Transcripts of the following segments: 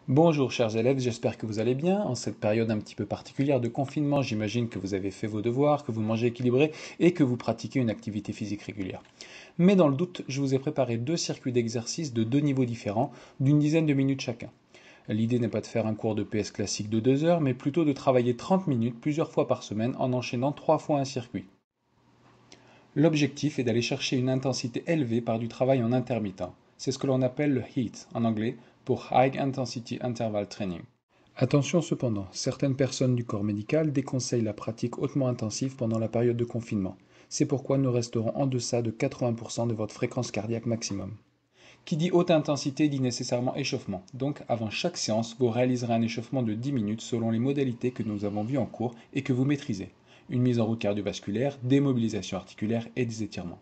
Bonjour chers élèves, j'espère que vous allez bien. En cette période un petit peu particulière de confinement, j'imagine que vous avez fait vos devoirs, que vous mangez équilibré et que vous pratiquez une activité physique régulière. Mais dans le doute, je vous ai préparé deux circuits d'exercice de deux niveaux différents, d'une dizaine de minutes chacun. L'idée n'est pas de faire un cours de PS classique de 2 heures, mais plutôt de travailler 30 minutes plusieurs fois par semaine en enchaînant 3 fois un circuit. L'objectif est d'aller chercher une intensité élevée par du travail en intermittent. C'est ce que l'on appelle le HIIT en anglais pour High Intensity Interval Training. Attention cependant, certaines personnes du corps médical déconseillent la pratique hautement intensive pendant la période de confinement. C'est pourquoi nous resterons en deçà de 80% de votre fréquence cardiaque maximum. Qui dit haute intensité dit nécessairement échauffement. Donc avant chaque séance, vous réaliserez un échauffement de 10 minutes selon les modalités que nous avons vues en cours et que vous maîtrisez. Une mise en route cardiovasculaire, des mobilisations articulaires et des étirements.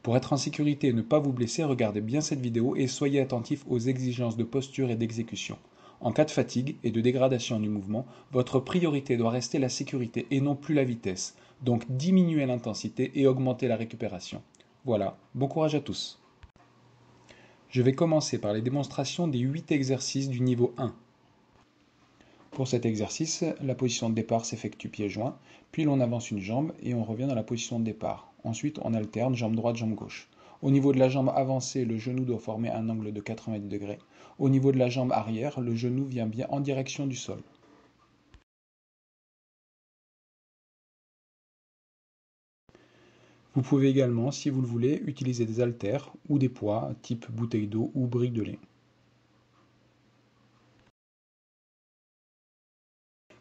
Pour être en sécurité et ne pas vous blesser, regardez bien cette vidéo et soyez attentif aux exigences de posture et d'exécution. En cas de fatigue et de dégradation du mouvement, votre priorité doit rester la sécurité et non plus la vitesse. Donc diminuez l'intensité et augmentez la récupération. Voilà, bon courage à tous. Je vais commencer par les démonstrations des 8 exercices du niveau 1. Pour cet exercice, la position de départ s'effectue pieds joints, puis l'on avance une jambe et on revient dans la position de départ. Ensuite, on alterne jambe droite, jambe gauche. Au niveau de la jambe avancée, le genou doit former un angle de 90 degrés. Au niveau de la jambe arrière, le genou vient bien en direction du sol. Vous pouvez également, si vous le voulez, utiliser des haltères ou des poids type bouteille d'eau ou brique de lait.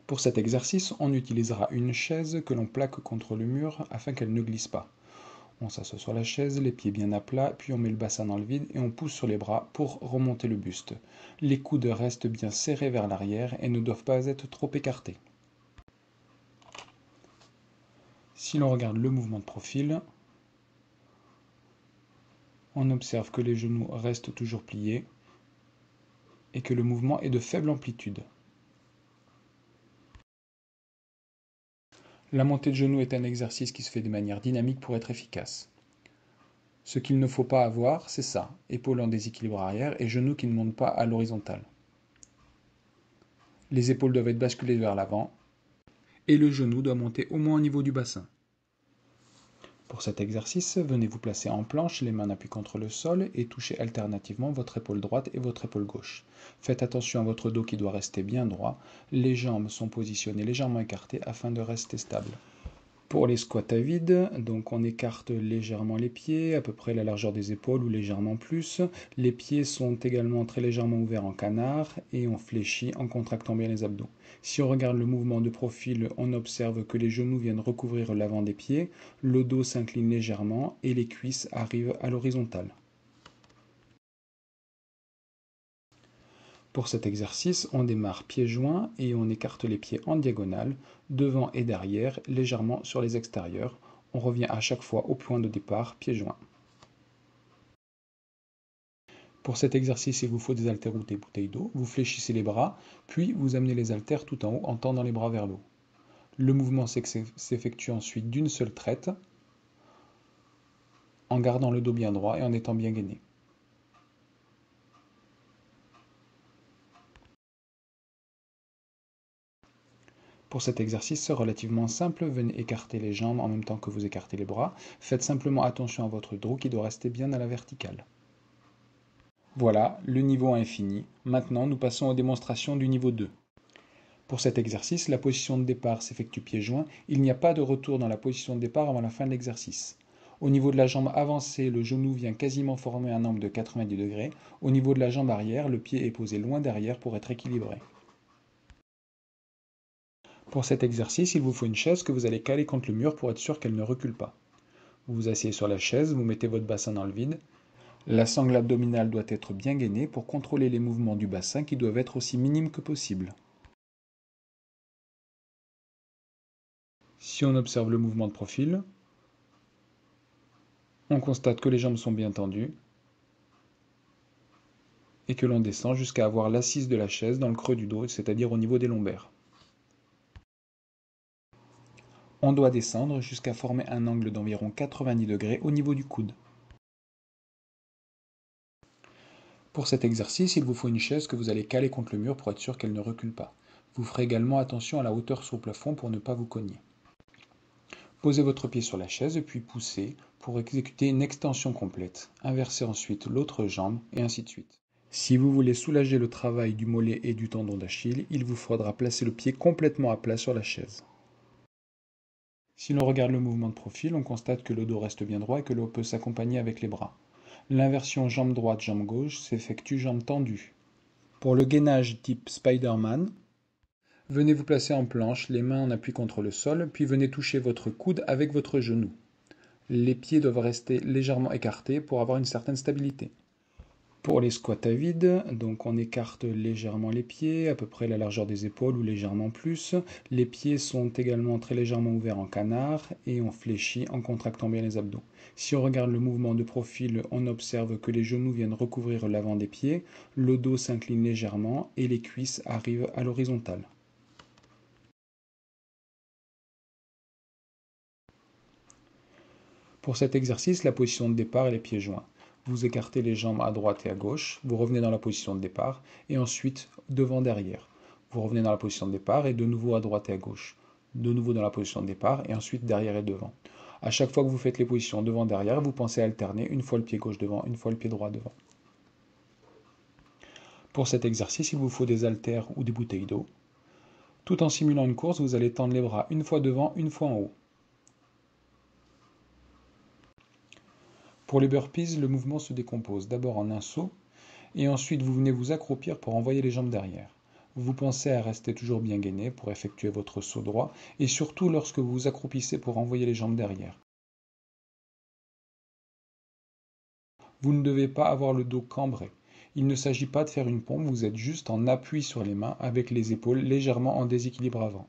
Pour cet exercice, on utilisera une chaise que l'on plaque contre le mur afin qu'elle ne glisse pas. On s'assoit sur la chaise, les pieds bien à plat, puis on met le bassin dans le vide et on pousse sur les bras pour remonter le buste. Les coudes restent bien serrés vers l'arrière et ne doivent pas être trop écartés. Si l'on regarde le mouvement de profil, on observe que les genoux restent toujours pliés et que le mouvement est de faible amplitude. La montée de genoux est un exercice qui se fait de manière dynamique pour être efficace. Ce qu'il ne faut pas avoir, c'est ça, épaules en déséquilibre arrière et genoux qui ne montent pas à l'horizontale. Les épaules doivent être basculées vers l'avant et le genou doit monter au moins au niveau du bassin. Pour cet exercice, venez vous placer en planche, les mains en appui contre le sol et touchez alternativement votre épaule droite et votre épaule gauche. Faites attention à votre dos qui doit rester bien droit, les jambes sont positionnées légèrement écartées afin de rester stable. Pour les squats à vide, donc on écarte légèrement les pieds, à peu près la largeur des épaules ou légèrement plus. Les pieds sont également très légèrement ouverts en canard et on fléchit en contractant bien les abdos. Si on regarde le mouvement de profil, on observe que les genoux viennent recouvrir l'avant des pieds, le dos s'incline légèrement et les cuisses arrivent à l'horizontale. Pour cet exercice, on démarre pieds joints et on écarte les pieds en diagonale, devant et derrière, légèrement sur les extérieurs. On revient à chaque fois au point de départ, pieds joints. Pour cet exercice, il vous faut des haltères ou des bouteilles d'eau. Vous fléchissez les bras, puis vous amenez les haltères tout en haut en tendant les bras vers le haut. Le mouvement s'effectue ensuite d'une seule traite, en gardant le dos bien droit et en étant bien gainé. Pour cet exercice relativement simple, venez écarter les jambes en même temps que vous écartez les bras. Faites simplement attention à votre dos qui doit rester bien à la verticale. Voilà, le niveau 1 est fini. Maintenant, nous passons aux démonstrations du niveau 2. Pour cet exercice, la position de départ s'effectue pieds joints. Il n'y a pas de retour dans la position de départ avant la fin de l'exercice. Au niveau de la jambe avancée, le genou vient quasiment former un angle de 90 degrés. Au niveau de la jambe arrière, le pied est posé loin derrière pour être équilibré. Pour cet exercice, il vous faut une chaise que vous allez caler contre le mur pour être sûr qu'elle ne recule pas. Vous vous asseyez sur la chaise, vous mettez votre bassin dans le vide. La sangle abdominale doit être bien gainée pour contrôler les mouvements du bassin qui doivent être aussi minimes que possible. Si on observe le mouvement de profil, on constate que les jambes sont bien tendues et que l'on descend jusqu'à avoir l'assise de la chaise dans le creux du dos, c'est-à-dire au niveau des lombaires. On doit descendre jusqu'à former un angle d'environ 90 degrés au niveau du coude. Pour cet exercice, il vous faut une chaise que vous allez caler contre le mur pour être sûr qu'elle ne recule pas. Vous ferez également attention à la hauteur sur le plafond pour ne pas vous cogner. Posez votre pied sur la chaise puis poussez pour exécuter une extension complète. Inversez ensuite l'autre jambe et ainsi de suite. Si vous voulez soulager le travail du mollet et du tendon d'Achille, il vous faudra placer le pied complètement à plat sur la chaise. Si l'on regarde le mouvement de profil, on constate que le dos reste bien droit et que l'on peut s'accompagner avec les bras. L'inversion jambe droite, jambe gauche s'effectue jambe tendue. Pour le gainage type Spider-Man, venez vous placer en planche, les mains en appui contre le sol, puis venez toucher votre coude avec votre genou. Les pieds doivent rester légèrement écartés pour avoir une certaine stabilité. Pour les squats à vide, donc on écarte légèrement les pieds, à peu près la largeur des épaules ou légèrement plus. Les pieds sont également très légèrement ouverts en canard et on fléchit en contractant bien les abdos. Si on regarde le mouvement de profil, on observe que les genoux viennent recouvrir l'avant des pieds, le dos s'incline légèrement et les cuisses arrivent à l'horizontale. Pour cet exercice, la position de départ est les pieds joints. Vous écartez les jambes à droite et à gauche, vous revenez dans la position de départ, et ensuite devant-derrière. Vous revenez dans la position de départ et de nouveau à droite et à gauche. De nouveau dans la position de départ et ensuite derrière et devant. À chaque fois que vous faites les positions devant-derrière, vous pensez alterner une fois le pied gauche devant, une fois le pied droit devant. Pour cet exercice, il vous faut des haltères ou des bouteilles d'eau. Tout en simulant une course, vous allez tendre les bras une fois devant, une fois en haut. Pour les burpees, le mouvement se décompose d'abord en un saut, et ensuite vous venez vous accroupir pour envoyer les jambes derrière. Vous pensez à rester toujours bien gainé pour effectuer votre saut droit, et surtout lorsque vous vous accroupissez pour envoyer les jambes derrière. Vous ne devez pas avoir le dos cambré. Il ne s'agit pas de faire une pompe, vous êtes juste en appui sur les mains avec les épaules légèrement en déséquilibre avant.